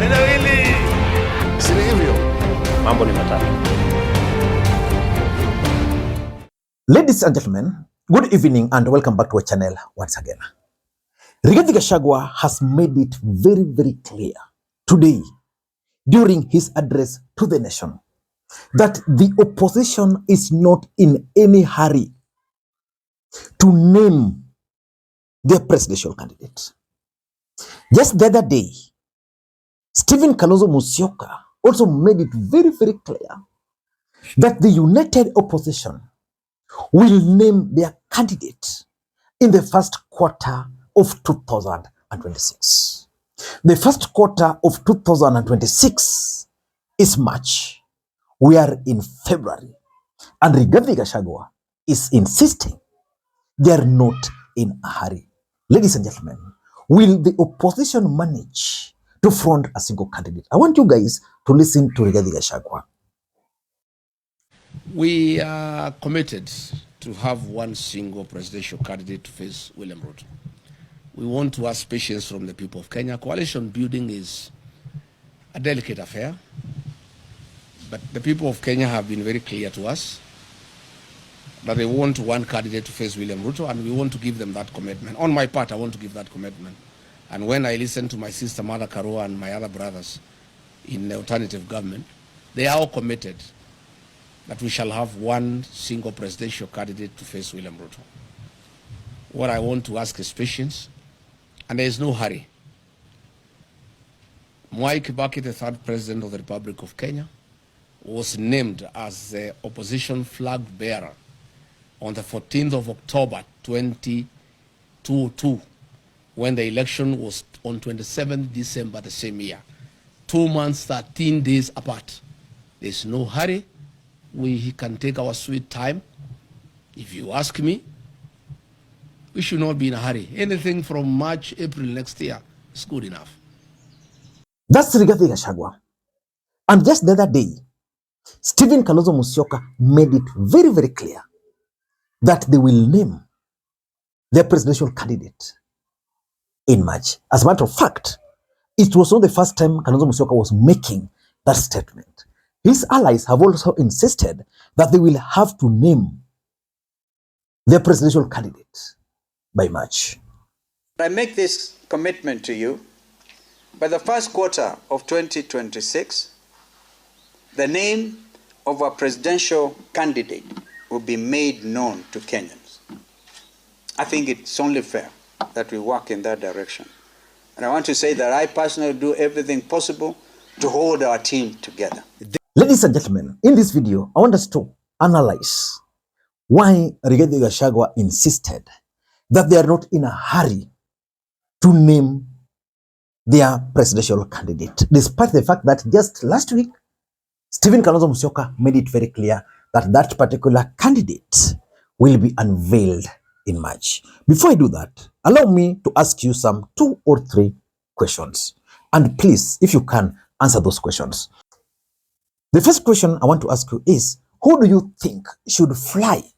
Neno hili si hivyo. Mambo ni matatu. Ladies and gentlemen, good evening and welcome back to our channel once again. Rigathi Gachagua has made it very, very clear today during his address to the nation that the opposition is not in any hurry to name their presidential candidate. Just the other day, Stephen Kalonzo Musyoka also made it very, very clear that the united opposition will name their candidate in the first quarter of 2026. The first quarter of 2026 is March. We are in February. And Rigathi Gachagua is insisting they are not in a hurry. Ladies and gentlemen, will the opposition manage to front a single candidate? I want you guys to listen to Rigathi Gachagua. We are committed to have one single presidential candidate to face William Ruto. We want to ask patience from the people of Kenya. Coalition building is a delicate affair, but the people of Kenya have been very clear to us that they want one candidate to face William Ruto, and we want to give them that commitment. On my part, I want to give that commitment. And when I listen to my sister Mother Karua and my other brothers in the alternative government, they are all committed that we shall have one single presidential candidate to face William Ruto. What I want to ask is patience, and there is no hurry. Mwai Kibaki, the third president of the Republic of Kenya, was named as the opposition flag bearer on the 14th of October 2022, when the election was on 27th December the same year. 2 months, 13 days apart. There's no hurry. We can take our sweet time. If you ask me, we should not be in a hurry. Anything from March, April next year is good enough. That's Rigathi Gachagua. And just the other day, Stephen Kalonzo Musyoka made it very, very clear that they will name their presidential candidate in March. As a matter of fact, it was not the first time Kalonzo Musyoka was making that statement. His allies have also insisted that they will have to name their presidential candidate by March. I make this commitment to you. By the first quarter of 2026, the name of a presidential candidate will be made known to Kenyans. I think it's only fair that we work in that direction. And I want to say that I personally do everything possible to hold our team together. Ladies and gentlemen, in this video, I want us to analyze why Rigathi Gachagua insisted that they are not in a hurry to name their presidential candidate, despite the fact that just last week, Stephen Kalonzo Musyoka made it very clear that that particular candidate will be unveiled in March. Before I do that, allow me to ask you some 2 or 3 questions. And please, if you can, answer those questions. The first question I want to ask you is, who do you think should fly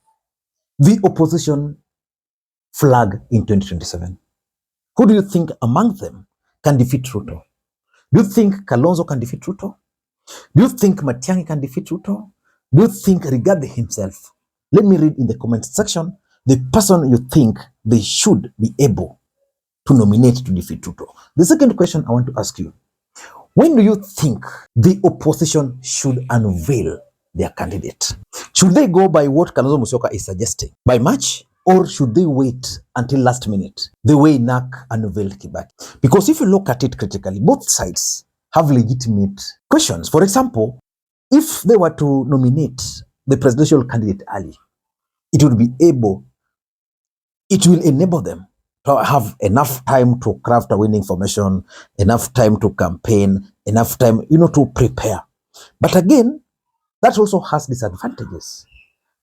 the opposition flag in 2027? Who do you think among them can defeat Ruto? Do you think Kalonzo can defeat Ruto? Do you think Matiang'i can defeat Ruto? Do you think Rigathi himself? Let me read in the comment section the person you think they should be able to nominate to defeat Ruto. The second question I want to ask you, when do you think the opposition should unveil their candidate? Should they go by what Kalonzo Musyoka is suggesting, by March, or should they wait until last minute, the way NAC unveiled Kibaki? Because if you look at it critically, both sides have legitimate questions. For example, if they were to nominate the presidential candidate early, it will enable them to have enough time to craft a winning formation, enough time to campaign, enough time, to prepare. But again, that also has disadvantages.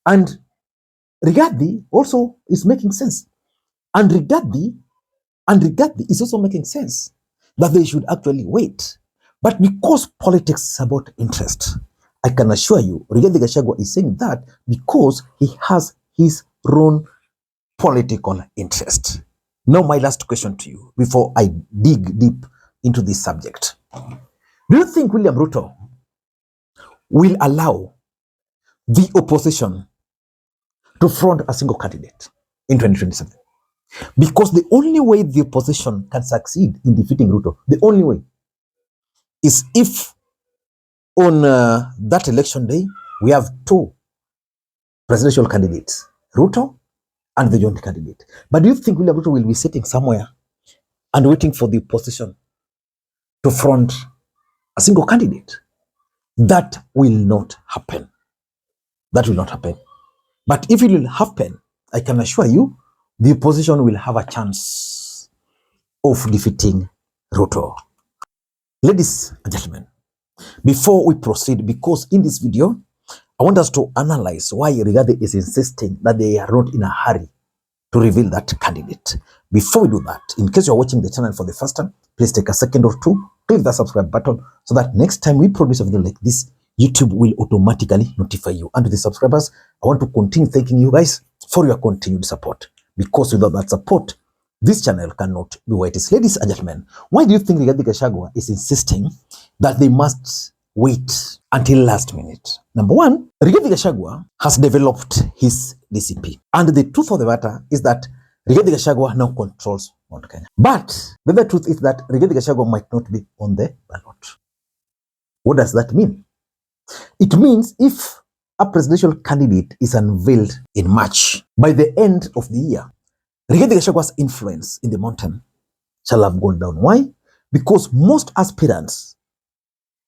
And Rigathi also is making sense. And Rigathi is also making sense that they should actually wait. But because politics is about interest, I can assure you, Rigathi Gachagua is saying that because he has his own political interest. Now, my last question to you before I dig deep into this subject. Do you think William Ruto will allow the opposition to front a single candidate in 2027? Because the only way the opposition can succeed in defeating Ruto, the only way, is if on that election day, we have two presidential candidates, Ruto and the joint candidate. But do you think William Ruto will be sitting somewhere and waiting for the opposition to front a single candidate? That will not happen. That will not happen. But if it will happen, I can assure you, the opposition will have a chance of defeating Ruto. Ladies and gentlemen, before we proceed, because in this video, I want us to analyze why Rigathi is insisting that they are not in a hurry to reveal that candidate. Before we do that, in case you're watching the channel for the first time, please take a second or two, click the subscribe button so that next time we produce a video like this, YouTube will automatically notify you. And to the subscribers, I want to continue thanking you guys for your continued support, because without that support, this channel cannot be where it is. Ladies and gentlemen, why do you think Rigathi Gachagua is insisting that they must wait until last minute? Number one, Rigathi Gachagua has developed his DCP. And the truth of the matter is that Rigathi Gachagua now controls Mount Kenya. But the other truth is that Rigathi Gachagua might not be on the ballot. What does that mean? It means if a presidential candidate is unveiled in March, by the end of the year, Rigathi Gachagua's influence in the mountain shall have gone down. Why? Because most aspirants,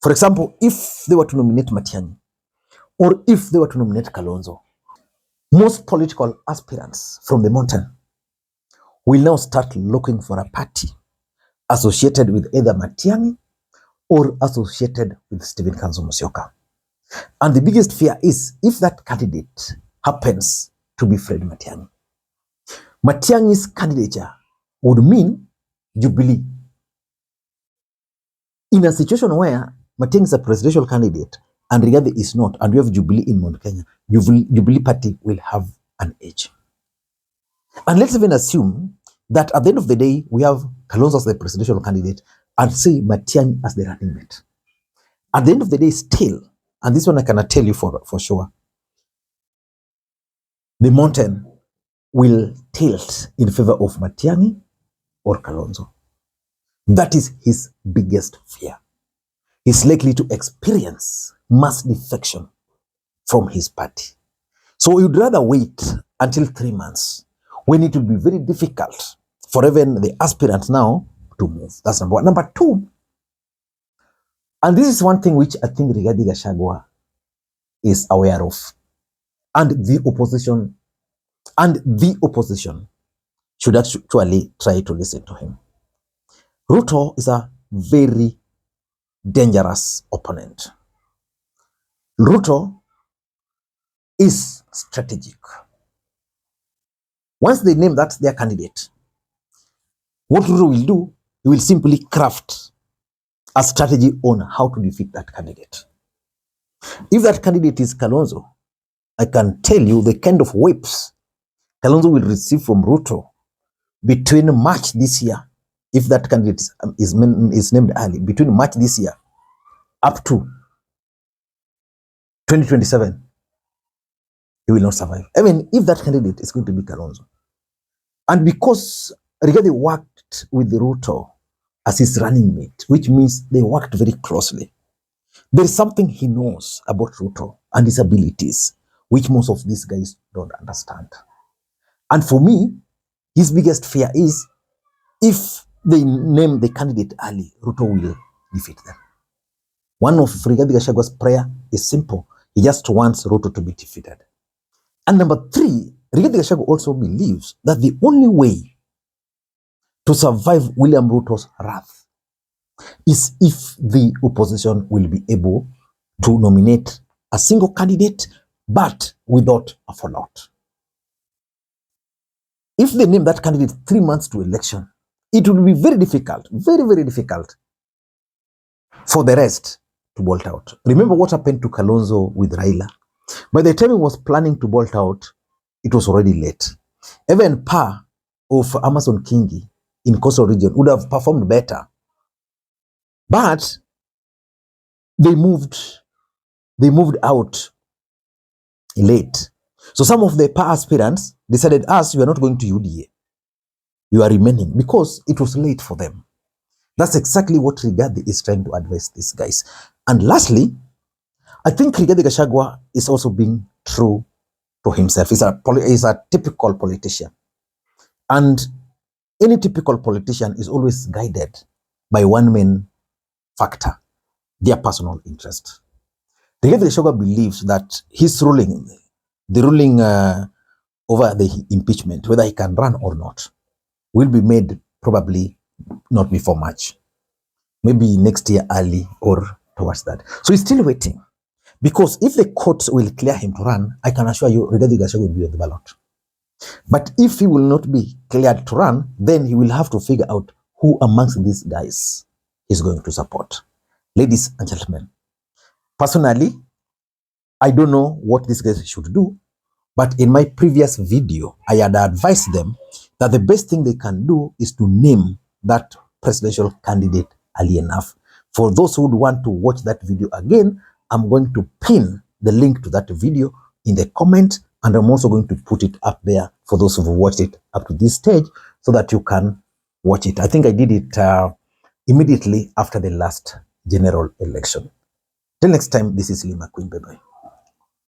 for example, if they were to nominate Matiang'i, or if they were to nominate Kalonzo, most political aspirants from the mountain will now start looking for a party associated with either Matiang'i or associated with Stephen Kalonzo Musyoka. And the biggest fear is if that candidate happens to be Fred Matiang'i. Matiang'i's candidature would mean Jubilee. In a situation where Matiang'i is a presidential candidate and Rigathi is not, and we have Jubilee in Mount Kenya, Jubilee party will have an edge. And let's even assume that at the end of the day, we have Kalonzo as the presidential candidate and say Matiang'i as the running mate. At the end of the day, still, and this one I cannot tell you for sure, the mountain will tilt in favor of Matiang'i or Kalonzo. That is his biggest fear. He's likely to experience mass defection from his party. So he would rather wait until 3 months, when it will be very difficult for even the aspirant now to move. That's number one. Number two, and this is one thing which I think Rigathi Gachagua is aware of, and the opposition should actually try to listen to him. Ruto is a very dangerous opponent. Ruto is strategic. Once they name that their candidate, what Ruto will do, he will simply craft a strategy on how to defeat that candidate. If that candidate is Kalonzo, I can tell you the kind of whips Kalonzo will receive from Ruto between March this year, if that candidate is named early, between March this year up to 2027, he will not survive. I mean, if that candidate is going to be Kalonzo. And because Rigathi worked with Ruto as his running mate, which means they worked very closely, there is something he knows about Ruto and his abilities, which most of these guys don't understand. And for me, his biggest fear is if they name the candidate early, Ruto will defeat them. One of Rigathi Gachagua's prayer is simple. He just wants Ruto to be defeated. And number three, Rigathi Gachagua also believes that the only way to survive William Ruto's wrath is if the opposition will be able to nominate a single candidate, but without a fallout. If they name that candidate 3 months to election, it will be very difficult, very, very difficult for the rest to bolt out. Remember what happened to Kalonzo with Raila? By the time he was planning to bolt out, it was already late. Even Pa of Amason Kingi in coastal region would have performed better. But they moved out late. So some of the aspirants decided, you are not going to UDA. You are remaining, because it was late for them. That's exactly what Rigathi is trying to advise these guys. And lastly, I think Rigathi Gachagua is also being true to himself. He's a typical politician. And any typical politician is always guided by one main factor, their personal interest. Rigathi Gachagua believes that his ruling, the ruling over the impeachment, whether he can run or not, will be made probably not before March. Maybe next year early or towards that. So he's still waiting. Because if the courts will clear him to run, I can assure you Rigathi Gachagua will be on the ballot. But if he will not be cleared to run, then he will have to figure out who amongst these guys is going to support. Ladies and gentlemen, personally, I don't know what these guys should do, but in my previous video, I had advised them that the best thing they can do is to name that presidential candidate early enough. For those who would want to watch that video again, I'm going to pin the link to that video in the comment, and I'm also going to put it up there for those who've watched it up to this stage so that you can watch it. I think I did it immediately after the last general election. Till next time, this is Makwiny. Bye-bye.